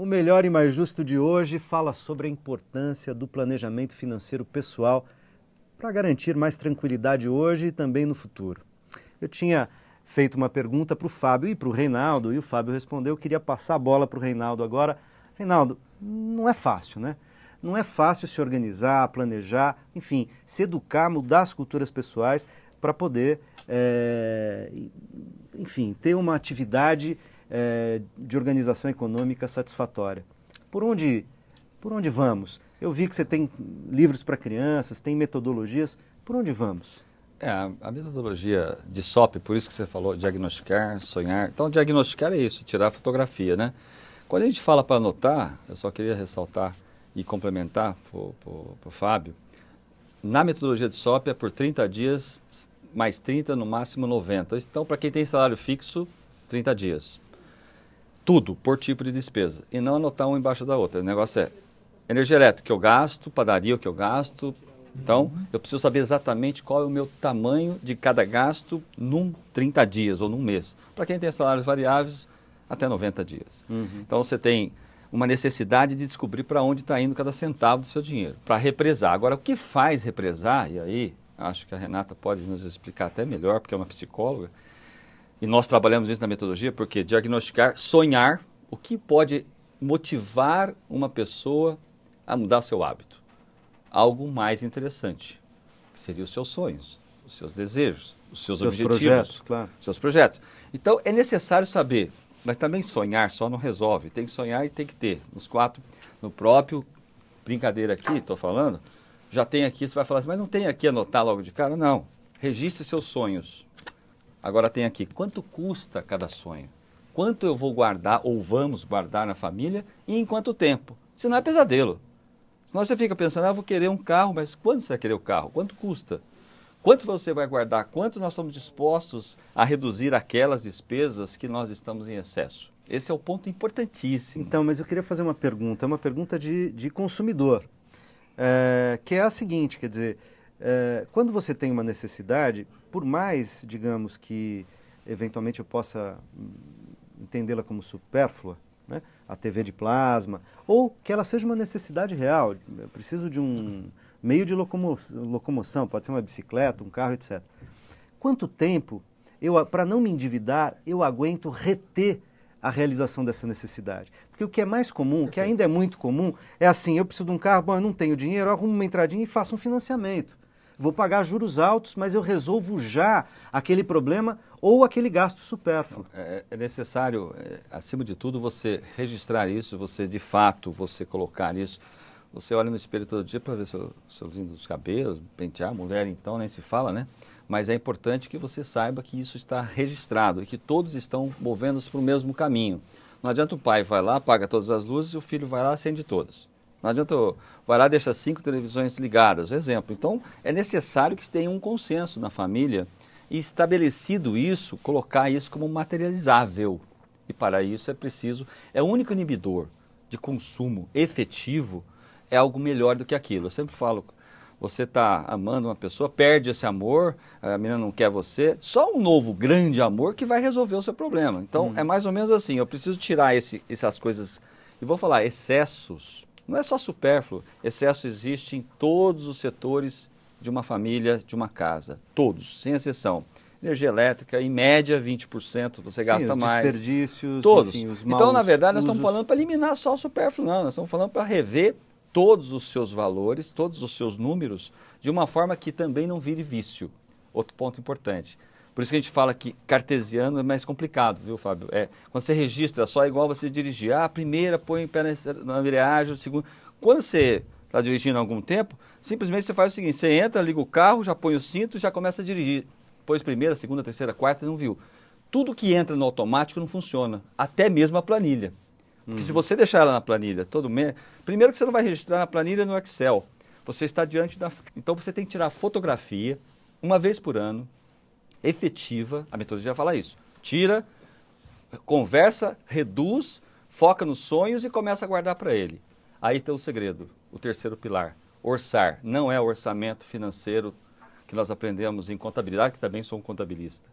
O Melhor e Mais Justo de hoje fala sobre a importância do planejamento financeiro pessoal para garantir mais tranquilidade hoje e também no futuro. Eu tinha feito uma pergunta para o Fábio e para o Reinaldo, e o Fábio respondeu. Eu queria passar a bola para o Reinaldo agora. Reinaldo, não é fácil, né? Não é fácil se organizar, planejar, enfim, se educar, mudar as culturas pessoais para poder, enfim, ter uma atividade de organização econômica satisfatória. Por onde vamos? Eu vi que você tem livros para crianças, tem metodologias. Por onde vamos? A metodologia de SOP, por isso que você falou, diagnosticar, sonhar. Então, diagnosticar é isso, tirar a fotografia, né? Quando a gente fala para anotar, eu só queria ressaltar e complementar para o Fábio, na metodologia de SOP é por 30 dias, mais 30, no máximo 90. Então, para quem tem salário fixo, 30 dias. Tudo por tipo de despesa. E não anotar uma embaixo da outra. O negócio é energia elétrica que eu gasto, padaria que eu gasto. Então, eu preciso saber exatamente qual é o meu tamanho de cada gasto num 30 dias ou num mês. Para quem tem salários variáveis, até 90 dias. Então, você tem uma necessidade de descobrir para onde está indo cada centavo do seu dinheiro, para represar. Agora, o que faz represar, e aí acho que a Renata pode nos explicar até melhor, porque é uma psicóloga, e nós trabalhamos isso na metodologia, porque diagnosticar, sonhar, o que pode motivar uma pessoa a mudar seu hábito. Algo mais interessante, que seria os seus sonhos, os seus desejos, os seus objetivos, projetos, claro. Seus projetos. Então, é necessário saber, mas também sonhar só não resolve. Tem que sonhar e tem que ter. No próprio, brincadeira aqui, estou falando, já tem aqui, você vai falar assim, mas não tem aqui anotar logo de cara? Não. Registre seus sonhos. Agora tem aqui, quanto custa cada sonho? Quanto eu vou guardar ou vamos guardar na família e em quanto tempo? Senão é pesadelo. Senão você fica pensando, eu vou querer um carro, mas quando você vai querer o carro? Quanto custa? Quanto você vai guardar? Quanto nós estamos dispostos a reduzir aquelas despesas que nós estamos em excesso? Esse é o ponto importantíssimo. Então, mas eu queria fazer uma pergunta de consumidor, que é a seguinte, quer dizer, quando você tem uma necessidade, por mais, digamos, que eventualmente eu possa entendê-la como supérflua, né? A TV de plasma, ou que ela seja uma necessidade real, eu preciso de um meio de locomoção, pode ser uma bicicleta, um carro, etc. Quanto tempo, para não me endividar, eu aguento reter a realização dessa necessidade? Porque o que é mais comum, o que ainda é muito comum, é assim, eu preciso de um carro, bom, eu não tenho dinheiro, eu arrumo uma entradinha e faço um financiamento. Vou pagar juros altos, mas eu resolvo já aquele problema ou aquele gasto supérfluo. É necessário, acima de tudo, você registrar isso, você de fato, você colocar isso. Você olha no espelho todo dia para ver seus lindos cabelos, pentear, mulher então nem se fala, né? Mas é importante que você saiba que isso está registrado e que todos estão movendo-se para o mesmo caminho. Não adianta o pai vai lá, apaga todas as luzes e o filho vai lá, acende todas. Não adianta, vai lá, deixa 5 televisões ligadas, exemplo. Então, é necessário que se tenha um consenso na família e, estabelecido isso, colocar isso como materializável. E para isso é preciso, é o único inibidor de consumo efetivo, é algo melhor do que aquilo. Eu sempre falo, você está amando uma pessoa, perde esse amor, a menina não quer você, só um novo grande amor que vai resolver o seu problema. Então, é mais ou menos assim, eu preciso tirar essas coisas, e vou falar, excessos. Não é só supérfluo, excesso existe em todos os setores de uma família, de uma casa. Todos, sem exceção. Energia elétrica, em média, 20% você gasta mais. Desperdícios, todos. Enfim, os Então, na verdade, nós usos. estamos falando para eliminar só o supérfluo, não. Nós estamos falando para rever todos os seus valores, todos os seus números, de uma forma que também não vire vício. Outro ponto importante. Por isso que a gente fala que cartesiano é mais complicado, viu, Fábio? Quando você registra só, é igual você dirigir. A primeira põe o pé na embreagem, a segunda... Quando você está dirigindo há algum tempo, simplesmente você faz o seguinte, você entra, liga o carro, já põe o cinto, já começa a dirigir. Pôs primeira, segunda, terceira, quarta, não viu. Tudo que entra no automático não funciona, até mesmo a planilha. Porque se você deixar ela na planilha todo mês, primeiro que você não vai registrar na planilha no Excel, você está diante da... Então você tem que tirar fotografia, uma vez por ano, efetiva, a metodologia fala isso, tira, conversa, reduz, foca nos sonhos e começa a guardar para ele. Aí tem o segredo, o terceiro pilar, orçar. Não é o orçamento financeiro que nós aprendemos em contabilidade, que também sou um contabilista.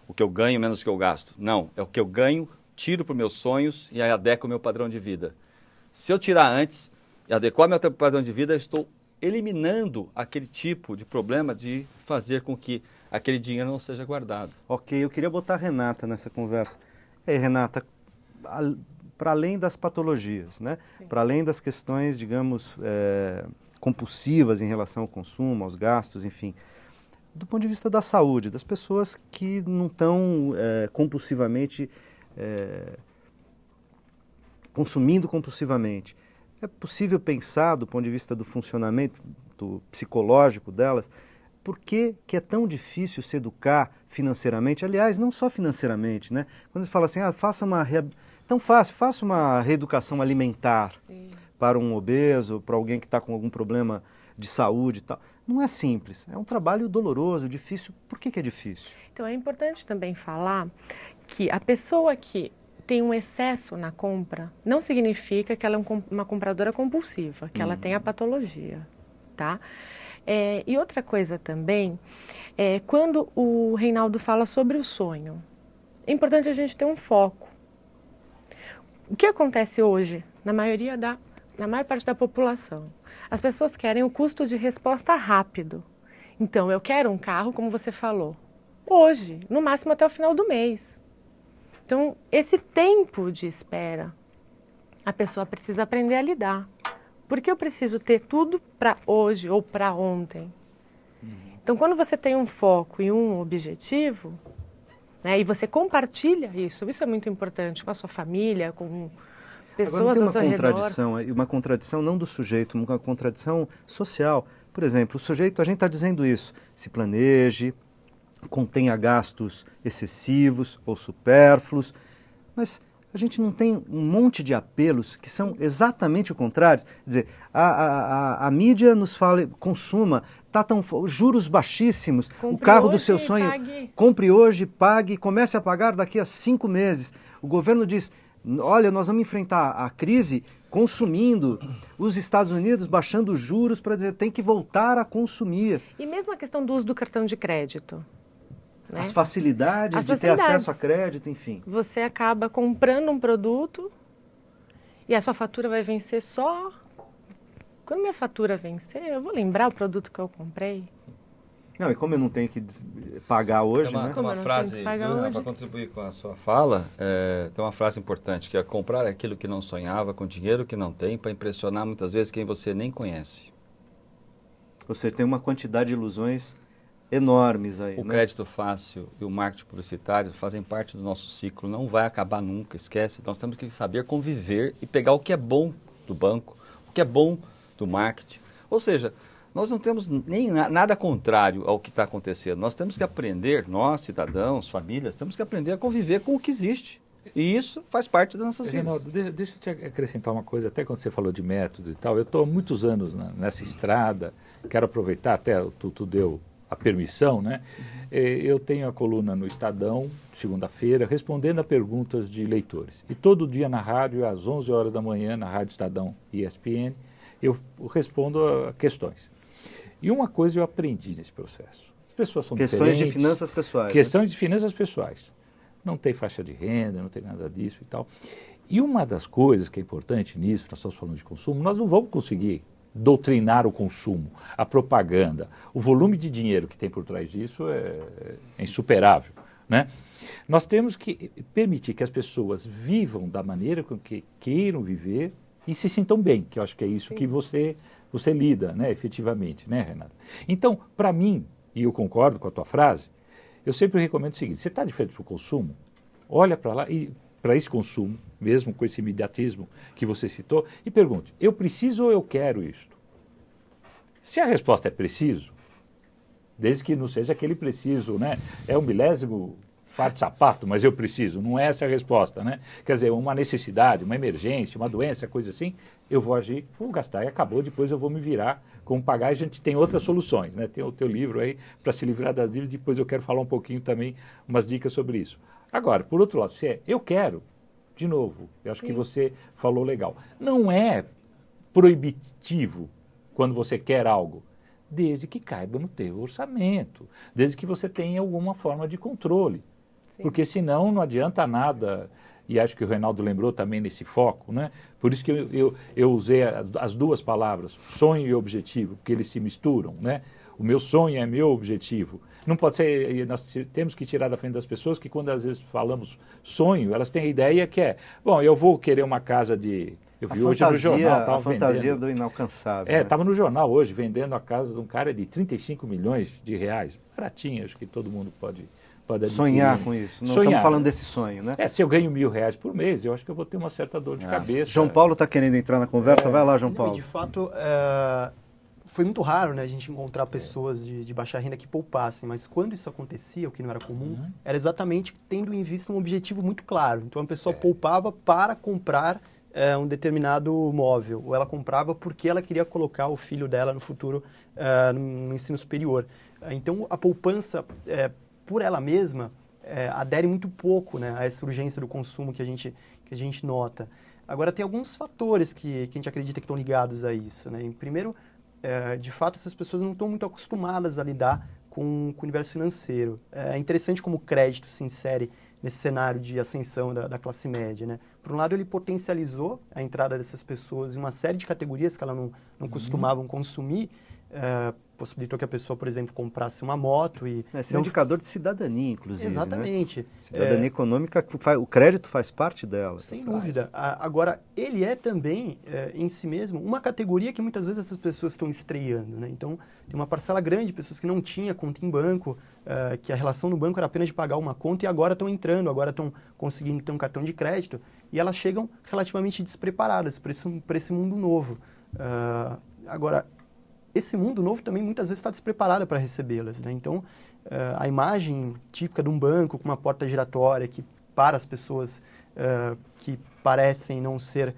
O que eu ganho menos o que eu gasto. Não, é o que eu ganho, tiro para os meus sonhos e aí adequo o meu padrão de vida. Se eu tirar antes e adequar meu padrão de vida, eu estou eliminando aquele tipo de problema de fazer com que aquele dinheiro não seja guardado. Ok, eu queria botar a Renata nessa conversa. E aí, Renata, para além das patologias, né? Para além das questões, digamos, compulsivas em relação ao consumo, aos gastos, enfim, do ponto de vista da saúde, das pessoas que não estão compulsivamente, consumindo compulsivamente, é possível pensar, do ponto de vista do funcionamento psicológico delas, por que é tão difícil se educar financeiramente? Aliás, não só financeiramente, né? Quando você fala assim, tão fácil, faça uma reeducação alimentar para um obeso, para alguém que está com algum problema de saúde e tal. Não é simples, é um trabalho doloroso, difícil. Por que é difícil? Então é importante também falar que a pessoa que tem um excesso na compra não significa que ela é uma compradora compulsiva, que ela tem a patologia, tá? E outra coisa também, quando o Reinaldo fala sobre o sonho, é importante a gente ter um foco. O que acontece hoje, na maior parte da população? As pessoas querem o custo de resposta rápido. Então, eu quero um carro, como você falou, hoje, no máximo até o final do mês. Então, esse tempo de espera, a pessoa precisa aprender a lidar. Porque eu preciso ter tudo para hoje ou para ontem. Então, quando você tem um foco e um objetivo, né, e você compartilha isso é muito importante com a sua família, com pessoas ao seu redor. Uma contradição não do sujeito, uma contradição social. Por exemplo, o sujeito, a gente está dizendo isso, se planeje, contenha gastos excessivos ou supérfluos, mas a gente não tem um monte de apelos que são exatamente o contrário. Quer dizer, a mídia nos fala, consuma, juros baixíssimos, o carro do seu sonho, compre hoje, pague, comece a pagar daqui a 5 meses. O governo diz, olha, nós vamos enfrentar a crise consumindo, os Estados Unidos baixando os juros para dizer, tem que voltar a consumir. E mesmo a questão do uso do cartão de crédito. Né? As facilidades de ter acesso a crédito, enfim. Você acaba comprando um produto e a sua fatura vai vencer só... Quando minha fatura vencer, eu vou lembrar o produto que eu comprei. Não, e como eu não tenho que pagar hoje, né? Tem uma frase, para contribuir com a sua fala, tem uma frase importante, que é comprar aquilo que não sonhava com dinheiro que não tem, para impressionar muitas vezes quem você nem conhece. Você tem uma quantidade de ilusões enormes aí. O crédito fácil e o marketing publicitário fazem parte do nosso ciclo, não vai acabar nunca, esquece. Nós temos que saber conviver e pegar o que é bom do banco, o que é bom do marketing. Ou seja, nós não temos nem nada contrário ao que está acontecendo. Nós temos que aprender, nós, cidadãos, famílias, temos que aprender a conviver com o que existe. E isso faz parte das nossas vidas. Reinaldo, deixa eu te acrescentar uma coisa, até quando você falou de método e tal, eu estou há muitos anos nessa estrada, quero aproveitar, até tu deu a permissão, né? Eu tenho a coluna no Estadão, segunda-feira, respondendo a perguntas de leitores. E todo dia na rádio, às 11 horas da manhã, na Rádio Estadão ESPN, eu respondo a questões. E uma coisa eu aprendi nesse processo. As pessoas são questões diferentes. De finanças pessoais. Questões de finanças pessoais. Não tem faixa de renda, não tem nada disso e tal. E uma das coisas que é importante nisso, nós estamos falando de consumo, nós não vamos conseguir doutrinar o consumo, a propaganda. O volume de dinheiro que tem por trás disso é insuperável, né? Nós temos que permitir que as pessoas vivam da maneira com que queiram viver e se sintam bem, que eu acho que é isso que você lida, né, efetivamente, né, Renata? Então, para mim, e eu concordo com a tua frase, eu sempre recomendo o seguinte, você está de frente para o consumo, olha para lá e para esse consumo, mesmo com esse imediatismo que você citou, e pergunte, eu preciso ou eu quero isto? Se a resposta é preciso, desde que não seja aquele preciso, né, é um milésimo par de sapato, mas eu preciso, não é essa a resposta, né? Quer dizer, uma necessidade, uma emergência, uma doença, coisa assim, eu vou agir, vou gastar e acabou, depois eu vou me virar como pagar, e a gente tem outras soluções, né? Tem o teu livro aí para se livrar das dívidas, depois eu quero falar um pouquinho também, umas dicas sobre isso. Agora, por outro lado, se eu quero, de novo, eu acho que você falou legal, não é proibitivo quando você quer algo, desde que caiba no teu orçamento, desde que você tenha alguma forma de controle. Porque senão não adianta nada e acho que o Reinaldo lembrou também nesse foco, né? Por isso que eu usei as duas palavras, sonho e objetivo, porque eles se misturam, né? O meu sonho é meu objetivo. Não pode ser, nós temos que tirar da frente das pessoas que quando às vezes falamos sonho, elas têm a ideia que é, bom, eu vou querer uma casa de... Eu vi hoje no jornal, a fantasia do inalcançável. É, estava no jornal hoje, vendendo a casa de um cara de 35 milhões de reais. Baratinho, acho que todo mundo pode adquirir. Sonhar com isso. Não estamos falando desse sonho, né? Se eu ganho R$1.000 por mês, eu acho que eu vou ter uma certa dor de cabeça. João Paulo está querendo entrar na conversa. Vai lá, João Paulo. De fato, foi muito raro, né, a gente encontrar pessoas de baixa renda que poupassem, mas quando isso acontecia, o que não era comum, era exatamente tendo em vista um objetivo muito claro. Então, a pessoa poupava para comprar um determinado móvel, ou ela comprava porque ela queria colocar o filho dela no futuro no ensino superior. Então, a poupança, por ela mesma, adere muito pouco, né, a essa urgência do consumo que a gente nota. Agora, tem alguns fatores que a gente acredita que estão ligados a isso, né? Primeiro, de fato, essas pessoas não estão muito acostumadas a lidar com o universo financeiro. É interessante como o crédito se insere nesse cenário de ascensão da classe média, né? Por um lado, ele potencializou a entrada dessas pessoas em uma série de categorias que elas não costumavam consumir, possibilitou que a pessoa, por exemplo, comprasse uma moto e... Esse é um indicador de cidadania, inclusive. Exatamente. Né? Cidadania econômica, o crédito faz parte dela. Sem dúvida. Agora, ele é também, em si mesmo, uma categoria que muitas vezes essas pessoas estão estreando, né? Então, tem uma parcela grande de pessoas que não tinha conta em banco, que a relação no banco era apenas de pagar uma conta e agora estão entrando, agora estão conseguindo ter um cartão de crédito e elas chegam relativamente despreparadas para esse mundo novo. Agora, esse mundo novo também muitas vezes está despreparado para recebê-las, né? Então, a imagem típica de um banco com uma porta giratória que para as pessoas que parecem não ser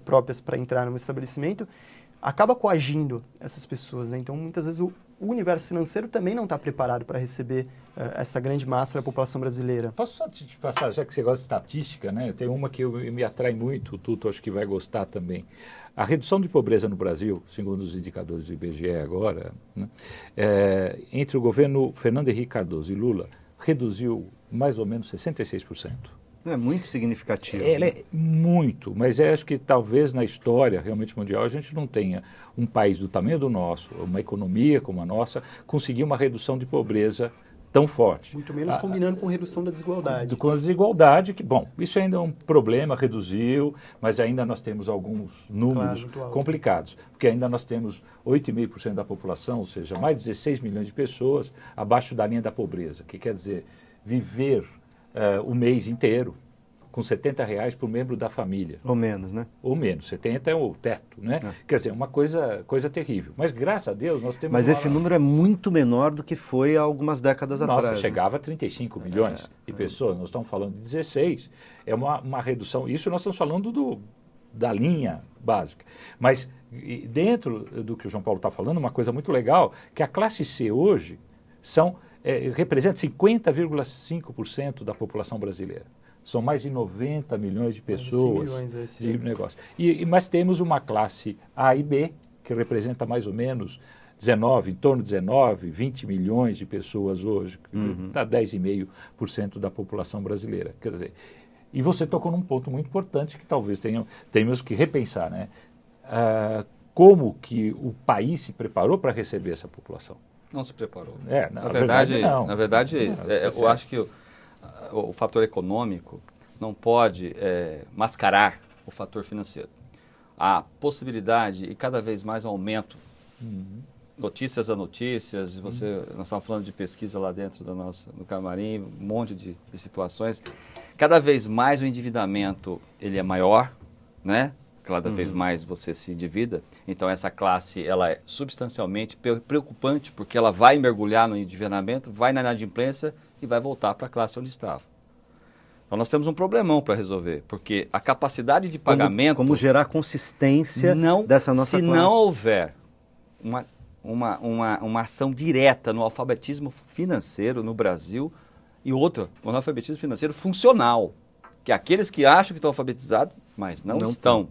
próprias para entrar no estabelecimento, acaba coagindo essas pessoas, né? Então, muitas vezes o universo financeiro também não está preparado para receber essa grande massa da população brasileira. Posso só te passar, já que você gosta de estatística, né? Tem uma que me atrai muito, o Tuto acho que vai gostar também. A redução de pobreza no Brasil, segundo os indicadores do IBGE agora, né, entre o governo Fernando Henrique Cardoso e Lula, reduziu mais ou menos 66%. É muito significativo. Ela é muito, mas acho que talvez na história realmente mundial a gente não tenha um país do tamanho do nosso, uma economia como a nossa, conseguir uma redução de pobreza tão forte. Muito menos combinando com redução da desigualdade. Com a desigualdade, que, bom, isso ainda é um problema, reduziu, mas ainda nós temos alguns números complicados, porque ainda nós temos 8,5% da população, ou seja, mais de 16 milhões de pessoas abaixo da linha da pobreza, que quer dizer viver o mês inteiro com R$70 por membro da família. Ou menos, né? Ou menos, 70 é o teto, né? Quer dizer, uma coisa terrível. Mas graças a Deus nós temos... Mas esse número é muito menor do que foi há algumas décadas atrás. Nossa, chegava a 35 milhões de pessoas, nós estamos falando de 16, é uma redução, isso nós estamos falando da linha básica. Mas dentro do que o João Paulo está falando, uma coisa muito legal, que a classe C hoje representa 50,5% da população brasileira. São mais de 90 milhões de pessoas de negócio. Mas temos uma classe A e B, que representa mais ou menos em torno de 19, 20 milhões de pessoas hoje, dá 10,5% da população brasileira. Quer dizer, e você tocou num ponto muito importante que talvez tenhamos que repensar, né? Como que o país se preparou para receber essa população? Não se preparou. Na verdade, não. Na verdade, eu acho que o fator econômico não pode mascarar o fator financeiro. A possibilidade e cada vez mais um aumento, notícias a notícias, nós estamos falando de pesquisa lá dentro do camarim, um monte de situações. Cada vez mais o endividamento ele é maior, né? Cada vez mais você se endivida. Então, essa classe ela é substancialmente preocupante, porque ela vai mergulhar no endividamento, vai na inadimplência e vai voltar para a classe onde estava. Então, nós temos um problemão para resolver, porque a capacidade de pagamento... Como gerar consistência dessa nossa classe? Se não houver uma ação direta no alfabetismo financeiro no Brasil, e outra, no alfabetismo financeiro funcional, que é aqueles que acham que estão alfabetizados, mas não estão.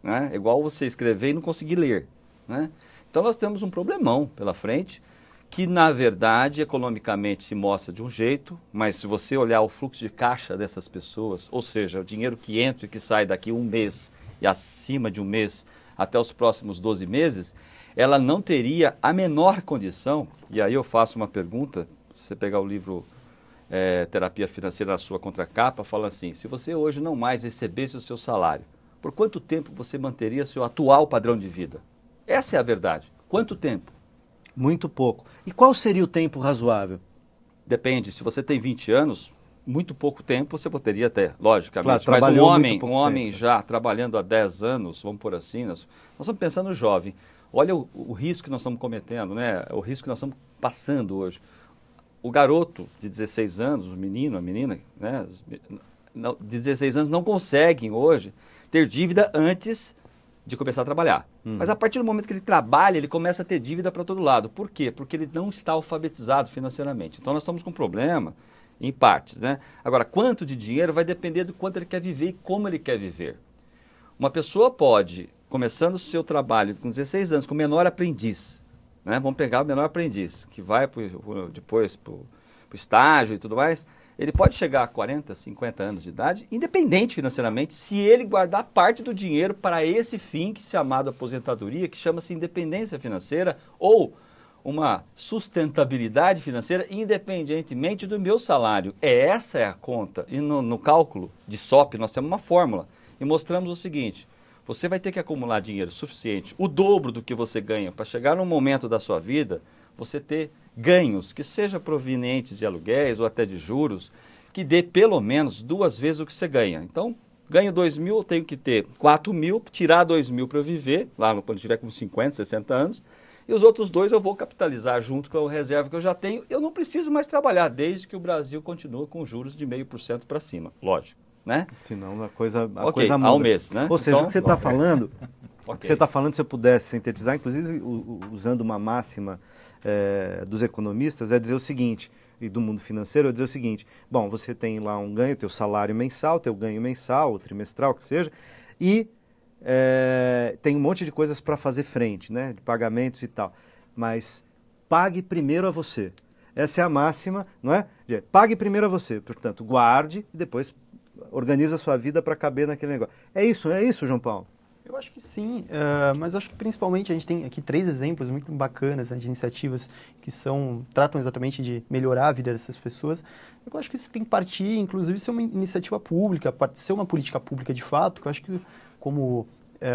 Né? É igual você escrever e não conseguir ler. Né? Então, nós temos um problemão pela frente, que na verdade economicamente se mostra de um jeito, mas se você olhar o fluxo de caixa dessas pessoas, ou seja, o dinheiro que entra e que sai daqui um mês e acima de um mês até os próximos 12 meses, ela não teria a menor condição, e aí eu faço uma pergunta, se você pegar o livro Terapia Financeira na sua contracapa, fala assim, se você hoje não mais recebesse o seu salário, por quanto tempo você manteria seu atual padrão de vida? Essa é a verdade. Quanto tempo? Muito pouco. E qual seria o tempo razoável? Depende, se você tem 20 anos, muito pouco tempo você poderia ter, logicamente. Claro, mas um muito homem tempo. já trabalhando há 10 anos, vamos por assim, nós estamos pensando no jovem. Olha o risco que nós estamos cometendo, né? O risco que nós estamos passando hoje. O garoto de 16 anos, o menino, a menina, né? De 16 anos não conseguem hoje ter dívida antes de começar a trabalhar. Mas a partir do momento que ele trabalha, ele começa a ter dívida para todo lado. Por quê? Porque ele não está alfabetizado financeiramente. Então nós estamos com um problema em partes, né? Agora, quanto de dinheiro vai depender do quanto ele quer viver e como ele quer viver. Uma pessoa pode, começando o seu trabalho com 16 anos, com menor aprendiz, né? Vamos pegar o menor aprendiz, que vai depois para o estágio e tudo mais, ele pode chegar a 40, 50 anos de idade, independente financeiramente, se ele guardar parte do dinheiro para esse fim, que se chamado aposentadoria, que chama-se independência financeira, ou uma sustentabilidade financeira, independentemente do meu salário. Essa é a conta. E no cálculo de SOP, nós temos uma fórmula, e mostramos o seguinte, você vai ter que acumular dinheiro suficiente, o dobro do que você ganha, para chegar num momento da sua vida, você ter ganhos, que seja provenientes de aluguéis ou até de juros, que dê pelo menos 2 vezes o que você ganha. Então, ganho 2 mil, eu tenho que ter 4 mil, tirar 2 mil para eu viver, lá quando tiver com 50, 60 anos, e os outros 2 eu vou capitalizar junto com a reserva que eu já tenho. Eu não preciso mais trabalhar, desde que o Brasil continue com juros de 0,5% para cima, lógico, né? Senão a coisa Ok, muda. ao mês, né? Ou seja, Então, o que você está falando, ok. o que você está falando, se eu pudesse sintetizar, inclusive usando uma máxima dos economistas, é dizer o seguinte, e do mundo financeiro, é dizer o seguinte, bom, você tem lá um ganho, teu salário mensal, teu ganho mensal, ou trimestral, o que seja, e tem um monte de coisas para fazer frente, né, de pagamentos e tal, mas pague primeiro a você. Essa é a máxima, não é? Pague primeiro a você, portanto, guarde e depois organiza a sua vida para caber naquele negócio. É isso, João Paulo? Eu acho que sim, mas acho que principalmente a gente tem aqui 3 exemplos muito bacanas, né, de iniciativas que tratam exatamente de melhorar a vida dessas pessoas. Eu acho que isso tem que partir, inclusive, ser uma iniciativa pública, ser uma política pública de fato, que eu acho que, como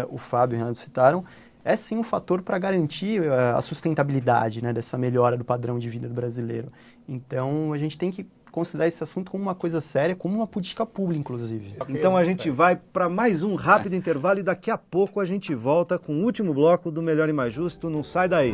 o Fábio e o Renato citaram, é sim um fator para garantir a sustentabilidade, né, dessa melhora do padrão de vida do brasileiro. Então, a gente tem que considerar esse assunto como uma coisa séria, como uma política pública, inclusive. Então a gente vai para mais um rápido intervalo e daqui a pouco a gente volta com o último bloco do Melhor e Mais Justo. Não sai daí.